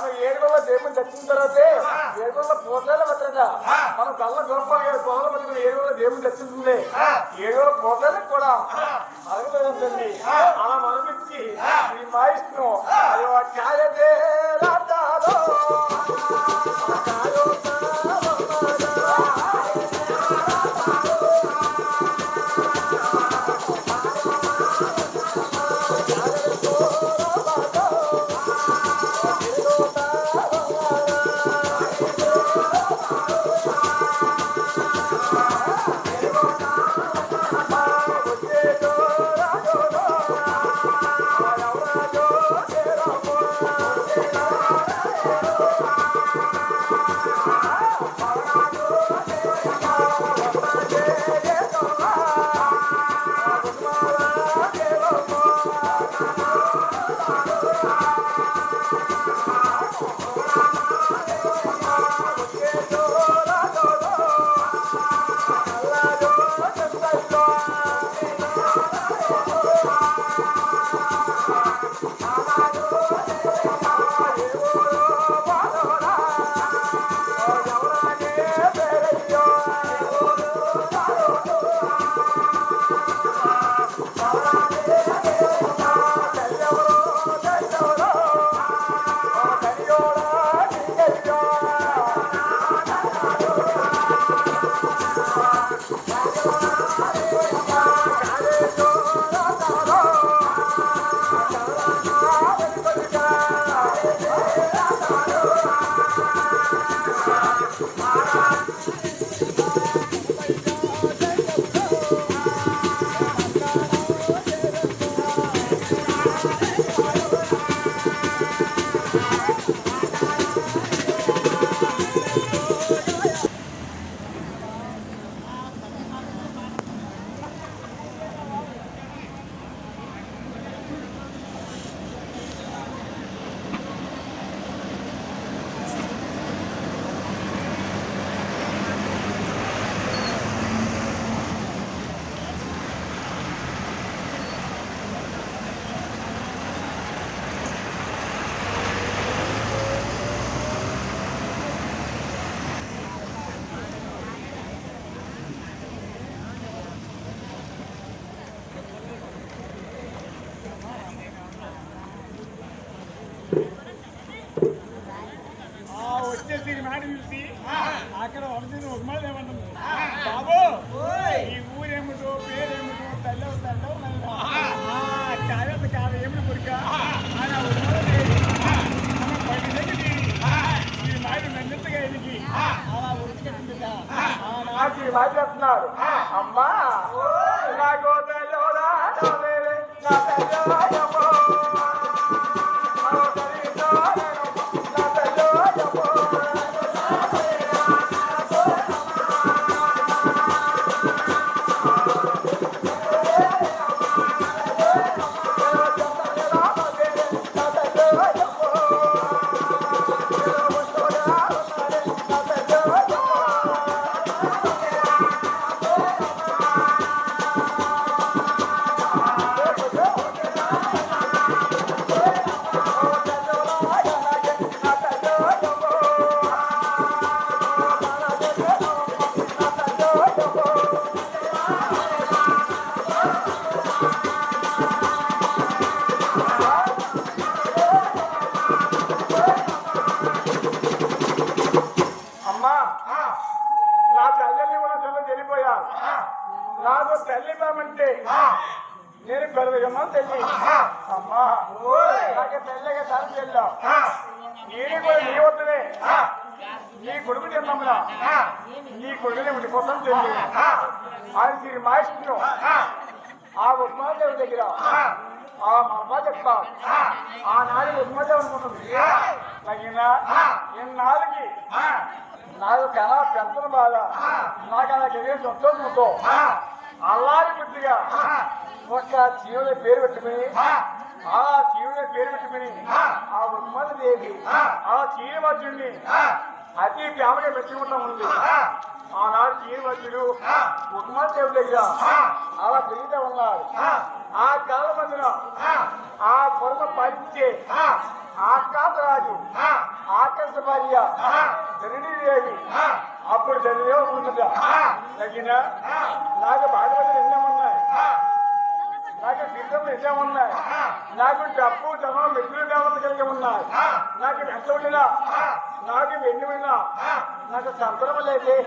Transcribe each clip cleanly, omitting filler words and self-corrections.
మనం ఏడుగుల దేవుని దర్శించిన తర్వాతే ఏడుగుల పోతాల భద్రత మనం కళ్ళ గొప్ప కోల పట్టుకుని ఏడుగుల దేవుని దర్శించింది ఏడుగుల పోతాలకు కూడా అడగలేదండి అలా మనమిచ్చి ఈ మాయిస్తున్నాం అది కాయదే రాతాలో అక్కడ వరదలు ఉగ్మాలు ఏమంటుంది బాబు ఈ ఊరేమిటో పేరేమిటో తల్లి కావ్య కావ్య ఏమిటి కొడుక ఈ మాది నన్నెత్తగా ఎదిగి అలా ఉడికి మాట్లాడుతున్నారు అమ్మా నాకు నాకు తల్లి బామంటే నేను పెరగమ్మా తల్లి అమ్మా నాకు తెల్లగా తల్లి వెళ్ళా నేను కూడా నీ వద్దనే నీ కొడుకు తిన్నమ్మా నీ కొడుకునే ఉండిపోతాం తెలియదు ఆయన తిరిగి మాయిస్తున్నాం ఆ ఉస్మాదేవి దగ్గర ఆ మమ్మా చెప్తా ఆనాడు ఉస్మాదేవి అనుకుంటుంది తగిన ఇన్నాళ్ళకి నాకు కళ పెంచడం బాధ నాకు అలా తెలియదు సంతోషంతో అల్లారి బుద్ధిగా ఒక జీవుని పేరు పెట్టుకుని ఆ జీవుని పేరు పెట్టుకుని ఆ ఉమ్మడి దేవి ఆ చీరవజ్రుడిని అతి ప్రేమగా పెట్టుకుంటా ఉంది ఆనాడు చీరవజ్రుడు ఉమ్మడి దేవి దగ్గర అలా పెరుగుతూ ఉన్నారు ఆ కాలం మధ్యన ఆ పొరమ పంచే ఆ కాతరాజు ఆకాశ భార్య ధరణీదేవి అప్పుడు చదివే ఉంటుందా తగిన నాకు భాగవతం ఎన్నేమున్నాయి, నాకు సిద్ధం ఎన్నేమున్నాయి, నాకు డబ్బు జమ మిత్రుల దేవత కలిగి ఉన్నాయి, నాకు ఎంత ఉండినా, నాకు ఎన్ని ఉన్నా, నాకు సంతరం లేదే,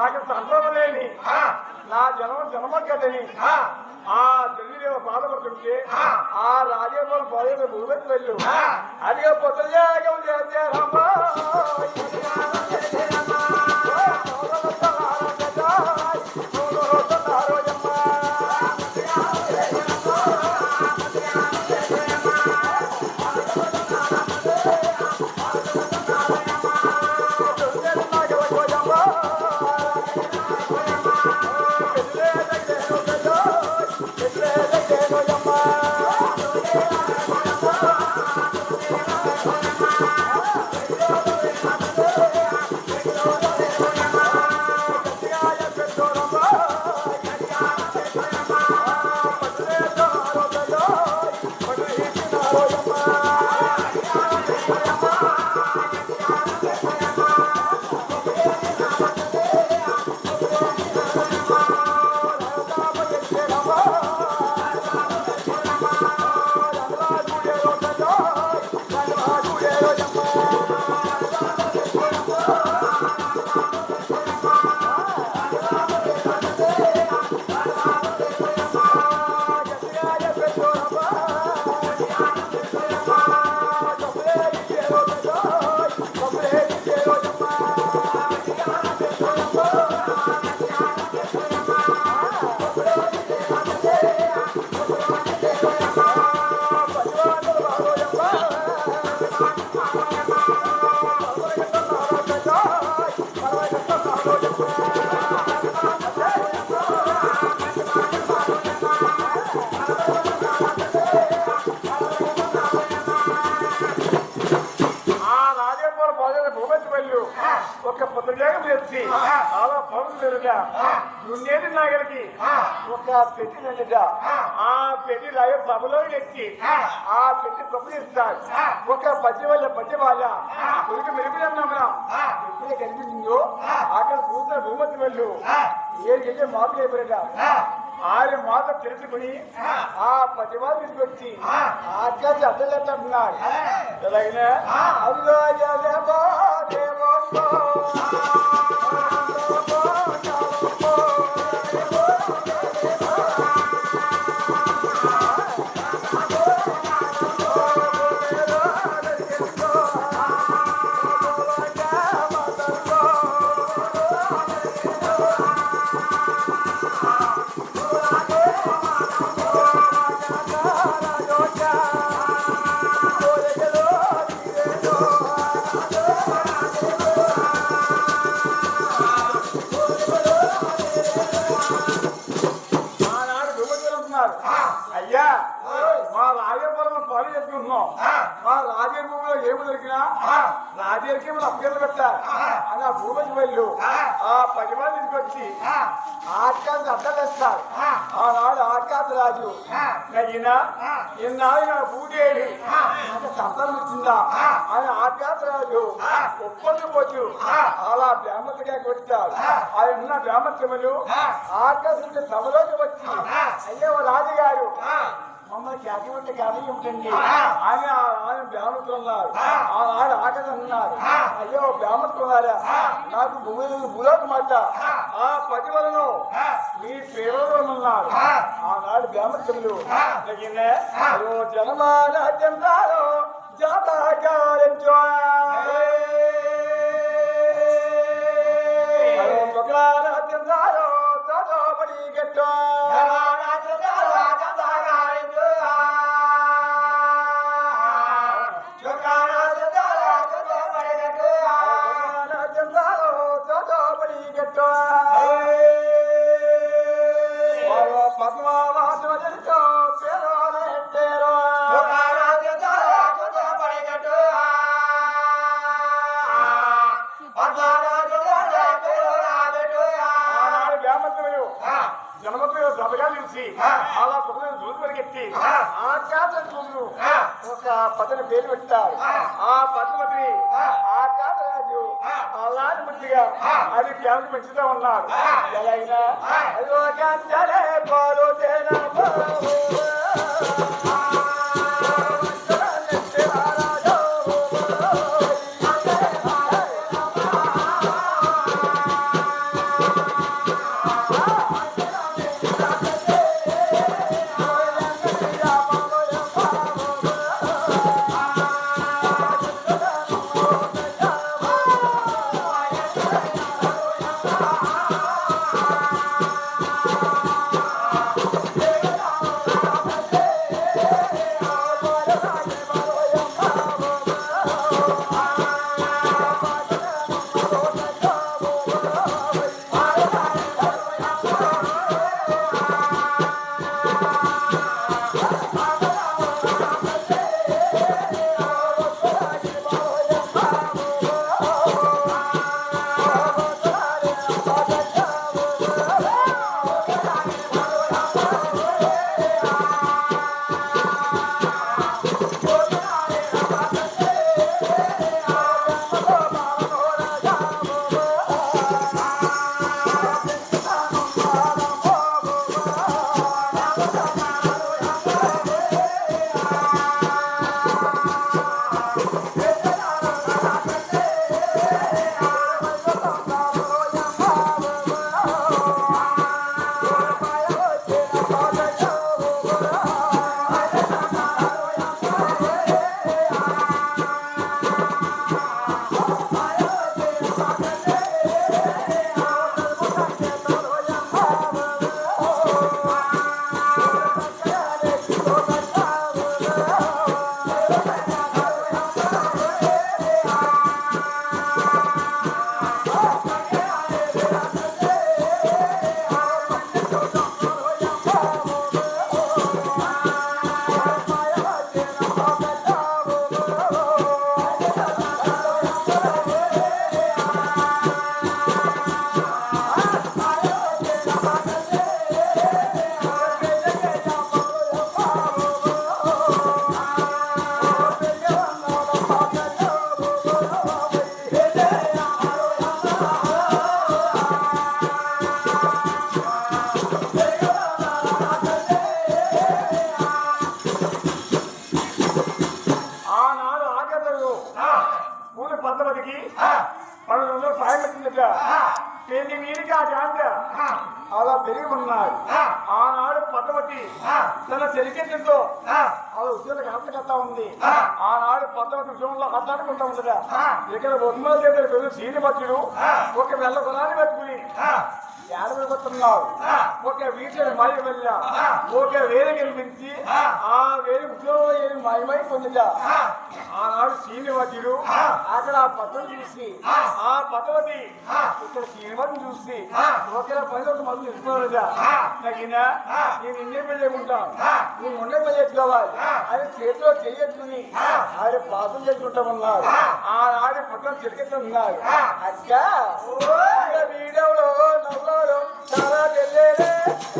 నాకు సంతరం లేని నా జన్మ కదని ఆ తల్లిదేవ బాధపడుతుంటే ఆ రాజేశ్వరం పోయిన భూమికి వెళ్ళు అదిగా పుత్రయాగం చేశారమ్మా. ఒక పుత్రజాగం చేసి చాలా పనులు జరుగుతా దున్నేది నాగలికి ఒక పెట్టి నిండుట ఆ పెట్టి లాగే సభలో ఎక్కి ఆ పెట్టి తప్పులిస్తారు ఒక పద్య వాళ్ళ కొడుకు మెరుగుదన్నా ఎప్పుడే కనిపించిందో అక్కడ కూతురు భూమతి వెళ్ళు ఏడు గెలిచే మాటలు అయిపోయాట 6 మాటలు తెలుసుకుని ఆ పద్యవాళ్ళు తీసుకొచ్చి ఆకాశ అడ్డలేటట్టున్నారు ఎలాగనే అదిగో అయ్యా మా రాజేపురం పని చెప్పుకుంటున్నాం మా రాజేపురంలో ఏమి దొరికినా రాజేకి మనం అప్పగలు పెట్టాలి అని ఆ భూమికి వెళ్ళు ఆ 10 మంది తీసుకొచ్చి ఆకాశ అడ్డలేస్తారు ఆనాడు ఆకాశ రాజు ఈనాడు నా పూజేది నాకు సంతానం ఇచ్చిందా అని ఆకాశ రాజు ఒప్పందుకోవచ్చు అలా బ్రాహ్మణుడిగా కొట్టారు ఆయన ఉన్న బ్రాహ్మణ్యములు ఆకాశం సభలోకి వచ్చి అయ్యో రాజుగారు మమ్మల్ని ఖ్యాతి ఉంటే ఖ్యాతి ఏమిటండి అని ఆయన బ్రాహ్మణులు ఉన్నారు ఆనాడు ఆకాశం ఉన్నారు అయ్యో బ్రాహ్మణులారా నాకు భూలోకి మాట ఆ 10 వలను మీ పేరులో ఉన్నారు ఆనాడు బ్రాహ్మణులు జనమారాజ్యం జాతకారించో రాజ్యం పడి గట్టో జనమతో సభగా నిలిచి అలా పొగలు దూరం పరిగెత్తి ఆ ఆకాశంలో ఒక పదవి పేరు పెట్టారు. ఆ పద్మతి ఆకాశరాజు అలాంటి మంచిగా అది కేవలం పెంచుతూ ఉన్నారు. ఎలాగైనా అది ఒక పాలు పద్మతికి 1200 సాయం వచ్చిందట. పెళ్లి నీరుగా అలా పెరిగి ఉన్నారు. ఆనాడు పద్మతి తన చెలికెంతో అలా ఉద్యోగ కథ ఉంది. ఆనాడు పద్మతి ఉద్యోగంలో మాట్లాడుకుంటా ఉండగా ఇక్కడ బొమ్మల దగ్గర పెరుగు శ్రీనిభద్రుడు ఒక వెళ్ళ గుణాన్ని పెట్టుకుని ఏడబడుతున్నారు. ఒక వీటిని మాయ వెళ్ళా ఒక వేరే కనిపించి ఆ వేరే ఉద్యోగంలో మాయమై పొందిందా. ఆనాడు శ్రీనివాసుడు అక్కడ ఆ పద్ధతి చూసి ఆ పద్ధతి ఇక్కడ శ్రీనివాసుని చూసి ఒకరి పని ఒక మంది ఇస్తున్నారుగా. తగినా నేను ఇన్నే పెళ్లి ఉంటాను, నువ్వు ఉండే పెళ్లి ఎత్తుకోవాలి అది చేతిలో చెయ్యొచ్చుకుని ఆయన పాపం చేసుకుంటామన్నారు. ఆనాడు పట్టణం చిరికెత్తున్నారు. అక్క వీడియోలో నవ్వారు చాలా తెల్లేరే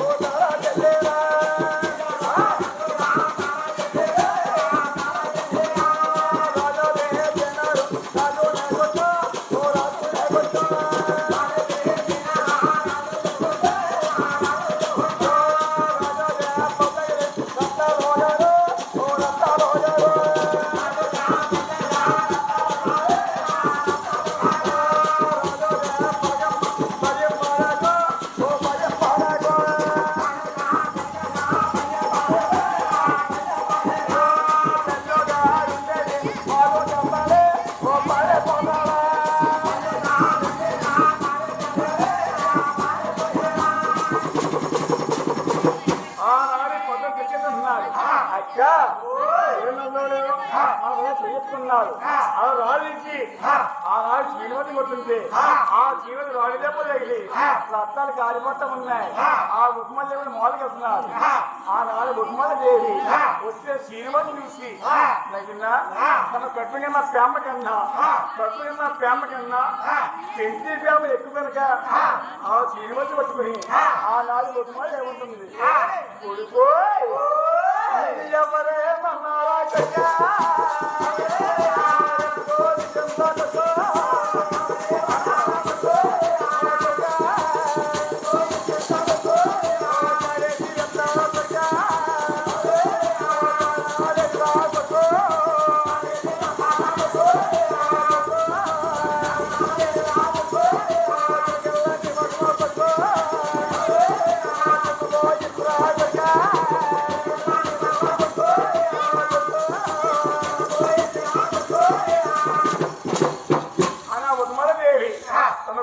ఓ చాలా తెల్లేరా చెయ్యొచ్చుకున్నారు. ఆ రాళ్ళకి ఆనాడు శ్రీమతి కొట్టుంటే ఆ శ్రీమతి రాళ్ళు దెబ్బలు రక్తాలు కాలిపట్ట ఉన్నాయి. ఆ ఉప్మల దేవుడు మొదలుకెళ్తున్నారు. ఆనాడు ఉప్మల దేవి వచ్చే శ్రీమతి చూసి తగిన తన కట్టు కన్నా ప్రేమ కన్నా పెంచి ప్రేమ ఎక్కువ కనుక ఆ శ్రీమతి పట్టుకుని ఆనాడు ఉప్మల ఏముంటుంది కొడుకో ఎవరేమన్నారా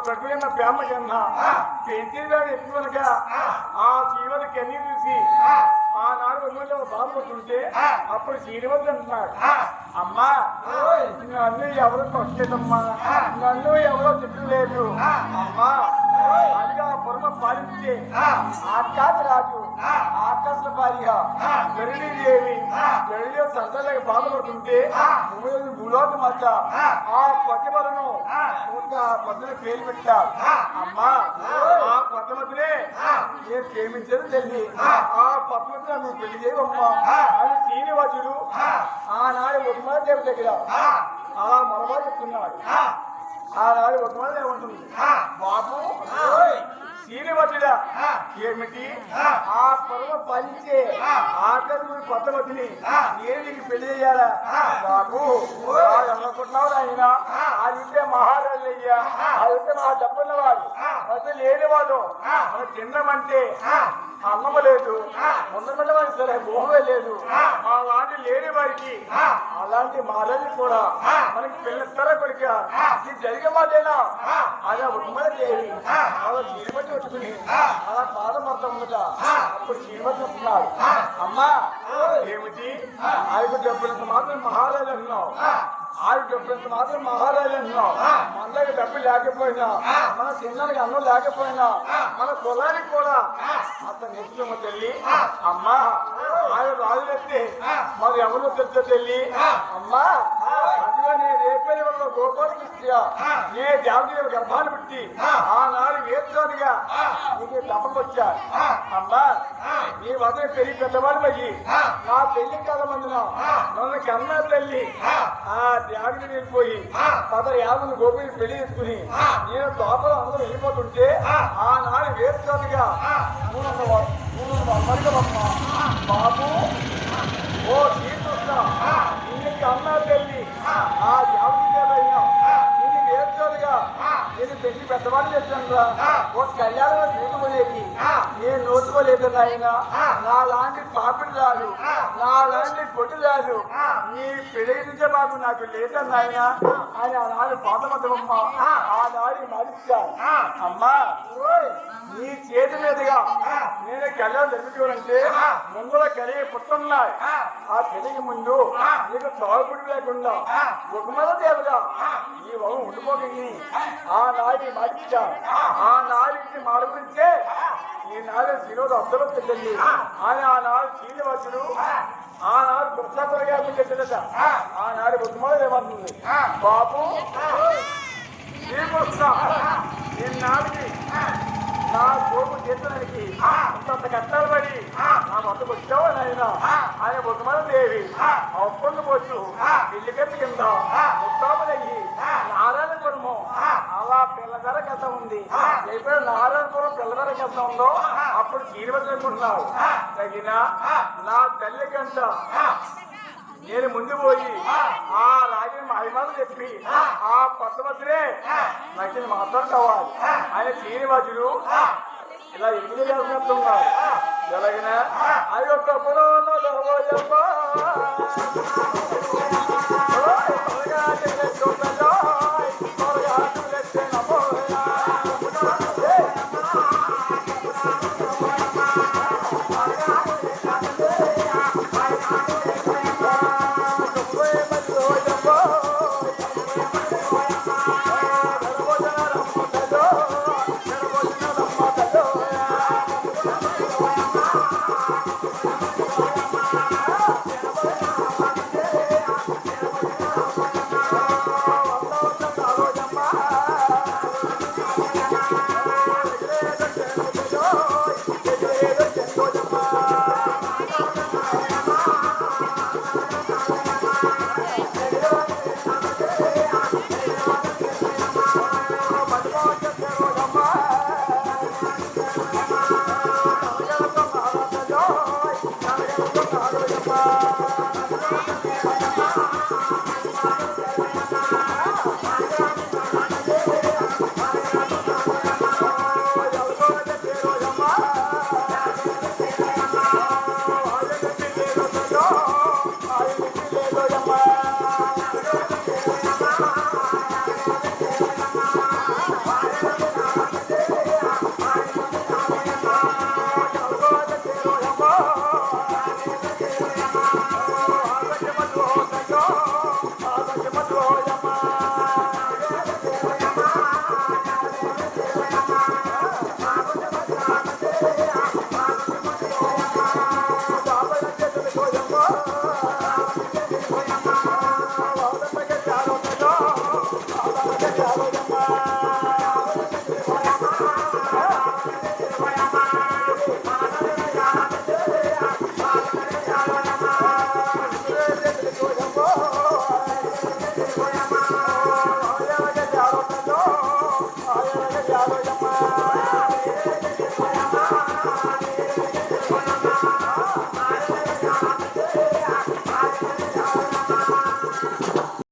ప్రకృతి ప్రేమ కన్నా పెంచేదా ఎక్కువనక ఆ జీవన కన్నీ చూసి ఆనాడు ఉమ్మడిలో బాధపడుతుంటే అప్పుడు శ్రీనివాసుడు అంటున్నాడు, అమ్మా నన్ను ఎవరో కొట్టలేదమ్మా, నన్ను ఎవరో తిట్టలేదు అమ్మా. అదిగా పురమ పాలించే ఆకాశ రాజు ఆకాశ భార్య గరుడీదేవి గరుడిలో సంతాలకు బాధపడుతుంటే భూలోక మాత ఆ పట్టుబలను పద్దున పేరు పెట్టారు. అమ్మా ఆ పద్మతినే నేను ప్రేమించేది తెలిసి ఆ పద్మతిని నువ్వు పెళ్లి చేయవమ్మా అని శ్రీనివాసుడు ఆనాడు ఉమ్మడి దేవి దగ్గర అలా మరొక చెప్తున్నాడు. ఆనాడు ఉమ్మడి ఏమంటుంది, బాబు శ్రీనివాసుడా ఏమిటి ఆ పొరవ పంచే ఆకలి పద్మతిని నేను నీకు పెళ్లి చేయాలా? బాబు అనుకుంటున్నావు ఆయన అదింటే మహారాజు అయ్యా, అదింటే నా డబ్బున్న వాడు, అది లేని వాడు. మనం తిన్నామంటే అన్నము లేదు, ఉండమంటే సరే భూమే లేదు. మా లాంటి లేని వారికి అలాంటి మహారాజు కూడా మనకి పిల్లస్తారా కొడుక ఇది జరిగే మాటేనా? అలా ఉమ్మడి దేవి అలా శ్రీమతి వచ్చుకుని అలా బాధపడతా ఉందట. అప్పుడు శ్రీమతి వస్తున్నాడు, అమ్మా ఏమిటి ఆయనకు డబ్బులంత మాత్రం మహారాజు అంటున్నావు, ఆరు డబ్బులంత మాత్రం మహారాజు అంటున్నావు. మన దగ్గర డబ్బు లేకపోయినా మన తినడానికి అన్నం లేకపోయినా మన కులానికి కూడా అతను నిత్యమ్మ తల్లి. అమ్మా ఆయన రాజులెత్తే మరి ఎవరు తెలుసా తల్లి? అమ్మా అందులో నేను రేపేది వల్ల గోపాలకి ఇచ్చా నే దేవదేవి గర్భాన్ని పెట్టి ఆనాడు వేస్తానుగా నీకు తప్పకొచ్చా. అమ్మా నీ వద్ద పెరిగి పెద్దవాళ్ళు అయ్యి నా పెళ్లి కాల మందిన నన్ను కన్నా తల్లి ఆ త్యాగిని వెళ్ళిపోయి 10 గోపిని పెళ్లి చేసుకుని నేను తోపలు అందరూ వెళ్ళిపోతుంటే ఆనాడు వేస్తానుగా మరిగమ్మ బాబు ఓ తీసుకొస్తా నీకు అన్నా తల్లి ఆ జాబితా నేను వేస్తానుగా నేను పెళ్లి పెద్దవాళ్ళు చేశాను రా. ఓ కళ్యాణం చూసుకోలేకి నేను నోచుకోలేదు నాయన. నా లాంటి పాపిడి రాదు, నా లాంటి పొట్టి రాదు, నీ పెళ్లి నుంచే మాకు నాకు లేదని నాయన అని ఆనాడు పాతమద్దమ్మ ఆనాడు మరిచాను. అమ్మా నీ చేతి మీదుగా నేను కళ్యాణం జరుగుతుంటే ముందుల కలిగి పుట్టున్నాయి. ఆ పెళ్లికి ముందు నీకు తాగుపుడి లేకుండా ఒక దేవుగా ఈ వరం ఉండిపోయి ఆనాడు మరిచాను. ఆ నాడికి మాట గురించే ఈనాడు శ్రీనివాసు అద్దలో పెట్టండి అని ఆనాడు శ్రీనివాసుడు ఆనాడు కృష్ణాపురగా పెట్టేట ఆనాడు ఉత్తమాలు ఏమంటుంది, బాబు శ్రీకృష్ణ ఈనాడికి నా కోపు చేతడానికి అంత కష్టాలు పడి నా మొత్తకు వచ్చావు నాయన ఆయన ఉత్తమాల దేవి ఒప్పందు పోచ్చు పిల్లికెత్తి కింద ముత్తాములయ్యి నారాయణపురము అలా పిల్లగార కథ ఉంది. ఎప్పుడు నారాయణపురం పిల్లగార కథ ఉందో అప్పుడు శ్రీనివాసుడు అనుకుంటున్నావు తగిన నా తల్లి కంట నేను ముందు పోయి ఆ రాజు మహిమలు చెప్పి ఆ పద్మతినే నచ్చిన మాత్రం కావాలి ఆయన శ్రీనివాసుడు ఇలా ఎదురు చేస్తున్నారు. ఎలాగినా అది ఒక పురాణ